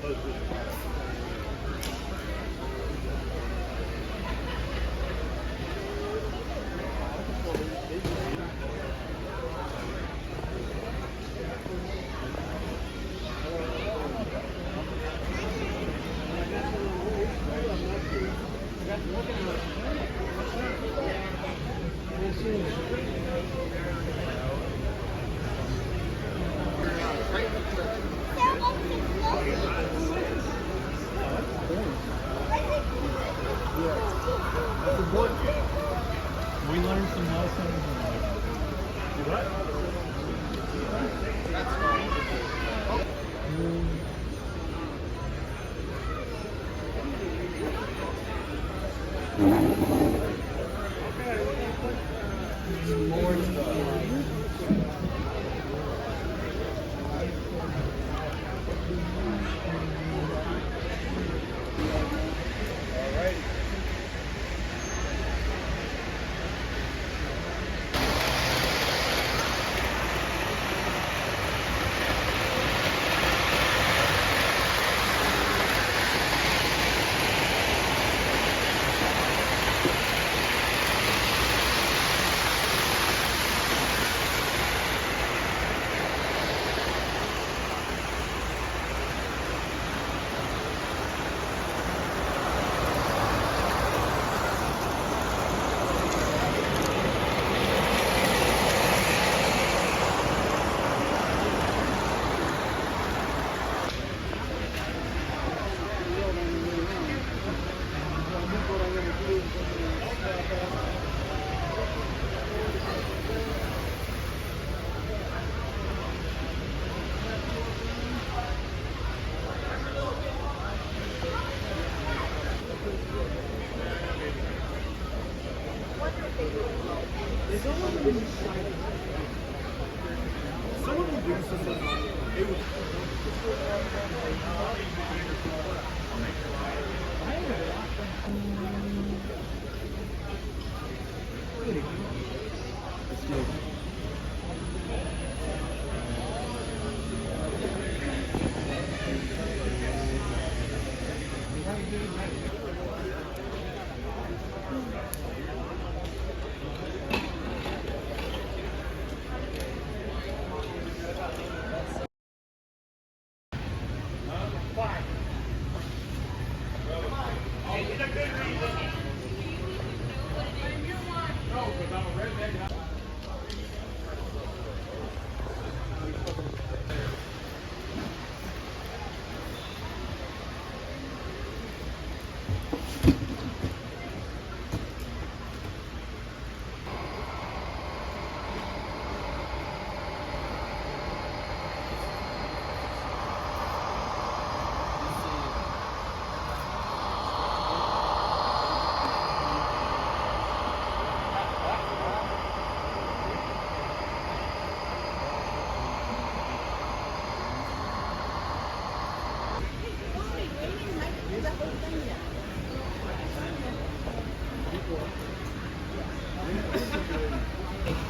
We learned some lessons. What? That's fine. More stuff.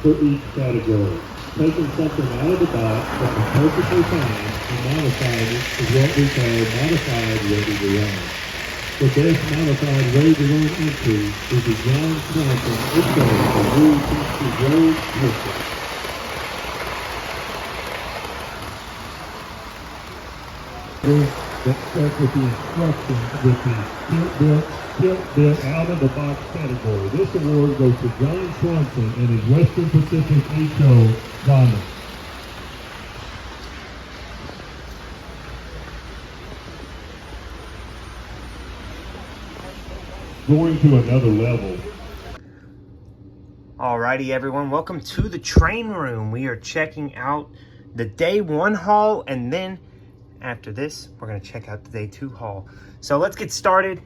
For each category. Taking something out of the box that was perfectly fine and modifying it is what we call modified ready to run. The best modified ready to run entry is the John Swanson Route 60 Road Pistol. That starts with the instructions with the tilt-built out-of-the-box category. This award goes to John Swanson and his Western Pacific HO Diamond. Going to another level. Alrighty everyone, welcome to the train room. We are checking out the day 1 haul, and then after this, we're gonna check out the day 2 haul. So let's get started.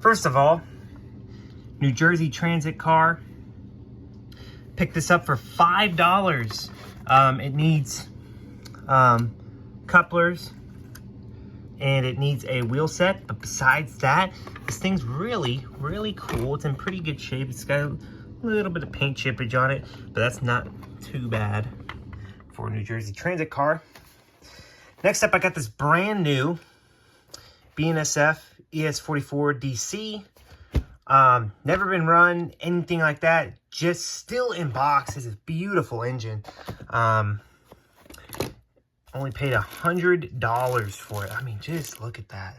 First of all, New Jersey Transit car. Picked this up for $5. It needs couplers and it needs a wheel set, but besides that, this thing's really cool. It's in pretty good shape. It's got a little bit of paint chippage on it, but that's not too bad for a New Jersey Transit car. Next up, I got this brand new BNSF ES44 DC. Never been run, anything like that. Just still in box. It's a beautiful engine. Only paid $100 for it. I mean, just look at that.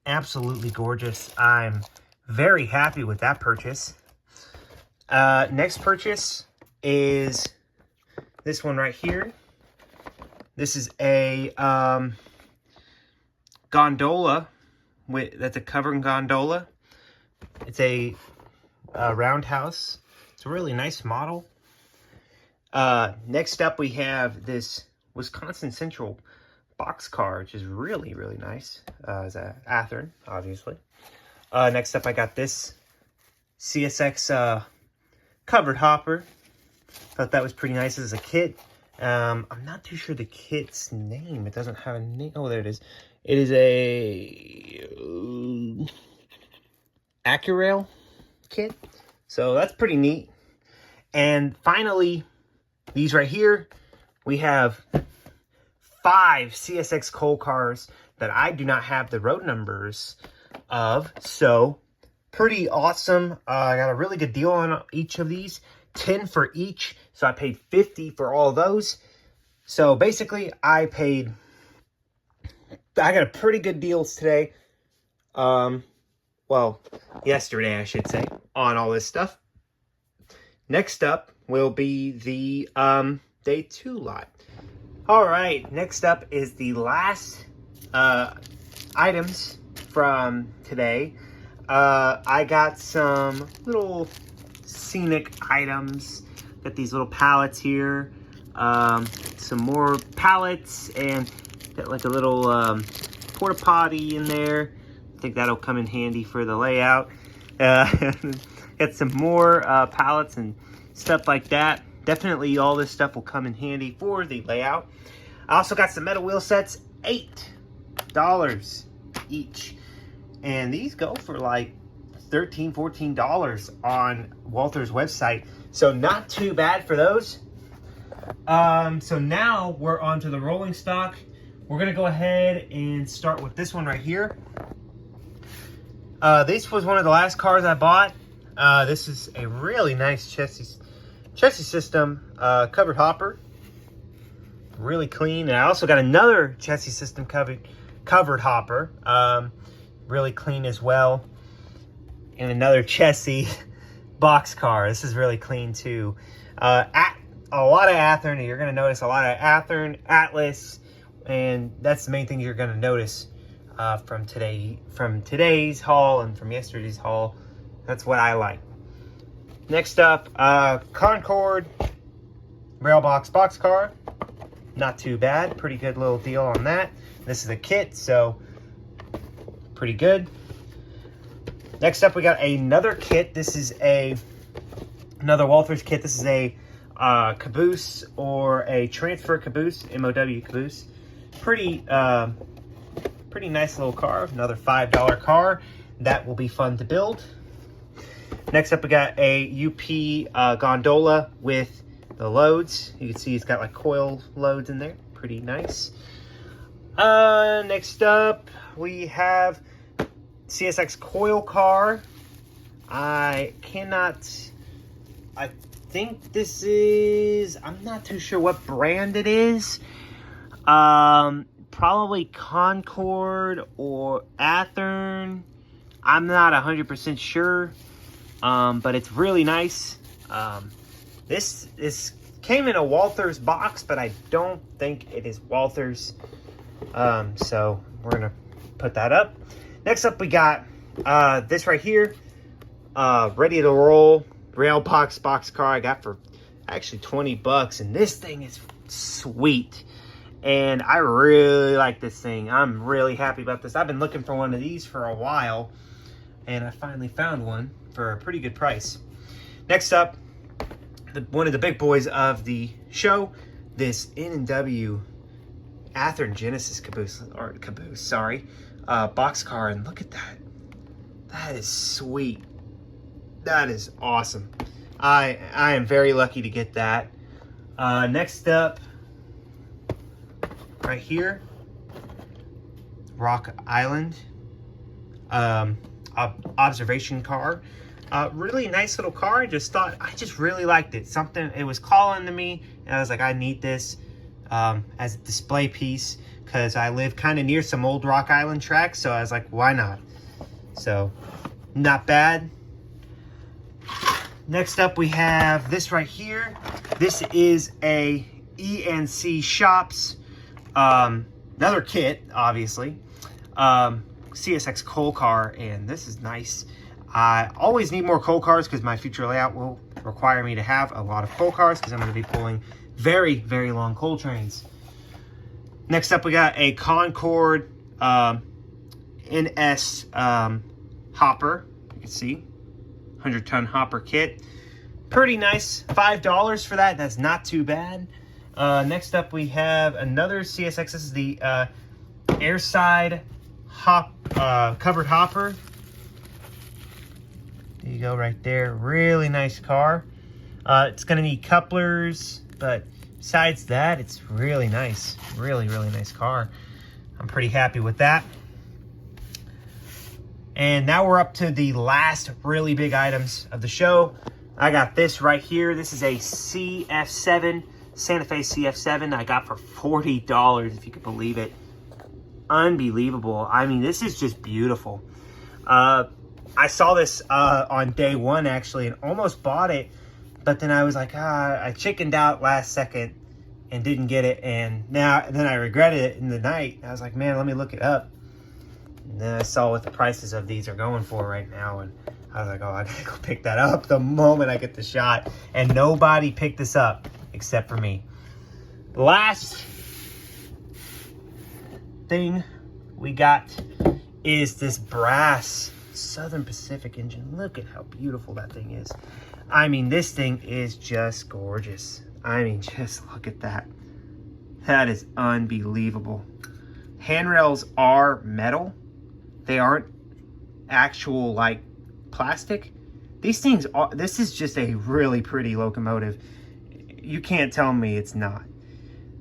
Absolutely gorgeous. I'm very happy with that purchase. Next purchase is this one right here. This is a gondola. That's a covered gondola. It's a roundhouse. It's a really nice model. Next up, we have this Wisconsin Central boxcar, which is really, really nice. It's a Athearn, obviously. Next up, I got this CSX covered hopper. Thought that was pretty nice as a kit. I'm not too sure the kit's name. It doesn't have a name. Oh, there it is. It is a AccuRail kit. So that's pretty neat. And finally, these right here, we have 5 CSX coal cars that I do not have the road numbers of. So pretty awesome. I got a really good deal on each of these. 10 for each. So I paid $50 for all of those. So basically, I got a pretty good deals today. Well, yesterday, I should say, on all this stuff. Next up will be the day 2 lot. All right, next up is the last items from today. I got some little scenic items. Got these little pallets here. Some more pallets, and got like a little porta potty in there. I think that'll come in handy for the layout. Got some more pallets and stuff like that. Definitely all this stuff will come in handy for the layout. I also got some metal wheel sets, $8 each. And these go for like $13, $14 on Walther's website. So not too bad for those. So now we're on to the rolling stock. We're going to go ahead and start with this one right here. This was one of the last cars I bought. This is a really nice chassis system covered hopper. Really clean. And I also got another chassis system covered hopper. Really clean as well. And another chassis box car. This is really clean too. A lot of Athearn. You're going to notice a lot of Athearn, Atlas, and that's the main thing you're going to notice from today's haul and from yesterday's haul. That's what I like. Next up, Concord Railbox boxcar. Not too bad. Pretty good little deal on that. This is a kit, so pretty good. Next up, we got another kit. This is another Walther's kit. This is a caboose or a transfer caboose, MOW caboose. Pretty nice little car. Another $5 car. That will be fun to build. Next up, we got a UP gondola with the loads. You can see it's got like coil loads in there. Pretty nice. Next up, we have CSX coil car. I think this is, I'm not too sure what brand it is. Probably Concord or Athearn. I'm not 100% sure. But it's really nice. This came in a Walther's box, but I don't think it is Walther's. So we're gonna put that up. Next up, we got this right here, ready to roll Railbox boxcar. I got for actually $20, and this thing is sweet. And I really like this thing. I'm really happy about this. I've been looking for one of these for a while, and I finally found one for a pretty good price. Next up, one of the big boys of the show, this N&W Athearn Genesis boxcar, and look at that. That is sweet. That is awesome. I am very lucky to get that. Next up, right here, Rock Island observation car. Really nice little car. I just really liked it. It was calling to me, and I was like, I need this as a display piece, because I live kind of near some old Rock Island tracks, so I was like, why not? So, not bad. Next up, we have this right here. This is a ENC Shops, another kit, obviously. CSX coal car, and this is nice. I always need more coal cars because my future layout will require me to have a lot of coal cars, because I'm going to be pulling very, very long coal trains. Next up, we got a Concord NS hopper. You can see 100-ton hopper kit. Pretty nice. $5 for that. That's not too bad. Next up, we have another CSX. This is the airside covered hopper. There you go, right there. Really nice car. It's going to need couplers, but besides that, it's really nice. Really, really nice car. I'm pretty happy with that. And now we're up to the last really big items of the show. I got this right here. This is a CF7, Santa Fe CF7 I got for $40, if you could believe it. Unbelievable. I mean, this is just beautiful. I saw this on day one, actually, and almost bought it. But then I was like, I chickened out last second and didn't get it. And then I regretted it in the night. I was like, man, let me look it up. And then I saw what the prices of these are going for right now. And I was like, oh, I gotta go pick that up the moment I get the shot. And nobody picked this up except for me. The last thing we got is this brass Southern Pacific engine. Look at how beautiful that thing is. I mean, this thing is just gorgeous. I mean, just look at that. That is unbelievable. Handrails are metal. They aren't actual, like, plastic. These things are, this is just a really pretty locomotive. You can't tell me it's not.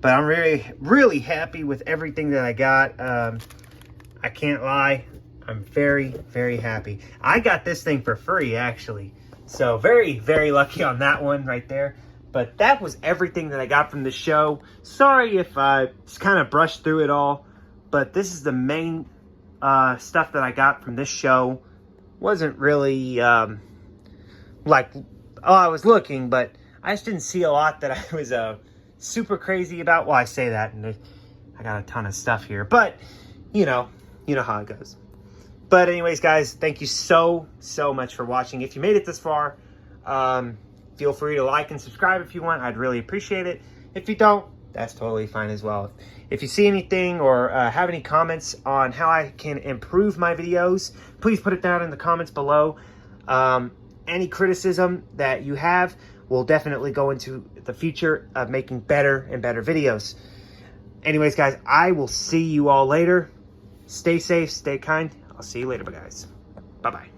But I'm really, really happy with everything that I got. I can't lie. I'm very, very happy. I got this thing for free, actually. So very, very lucky on that one right there. But that was everything that I got from the show. Sorry if I just kind of brushed through it all. But this is the main stuff that I got from this show. Wasn't really like, oh, I was looking, but I just didn't see a lot that I was super crazy about. Well, I say that, and I got a ton of stuff here. But, you know how it goes. But anyways, guys, thank you so much for watching. If you made it this far, feel free to like and subscribe if you want. I'd really appreciate it. If you don't, that's totally fine as well. If you see anything or have any comments on how I can improve my videos, please put it down in the comments below. Any criticism that you have will definitely go into the future of making better and better videos. Anyways, guys, I will see you all later. Stay safe, stay kind. I'll see you later, guys. Bye-bye.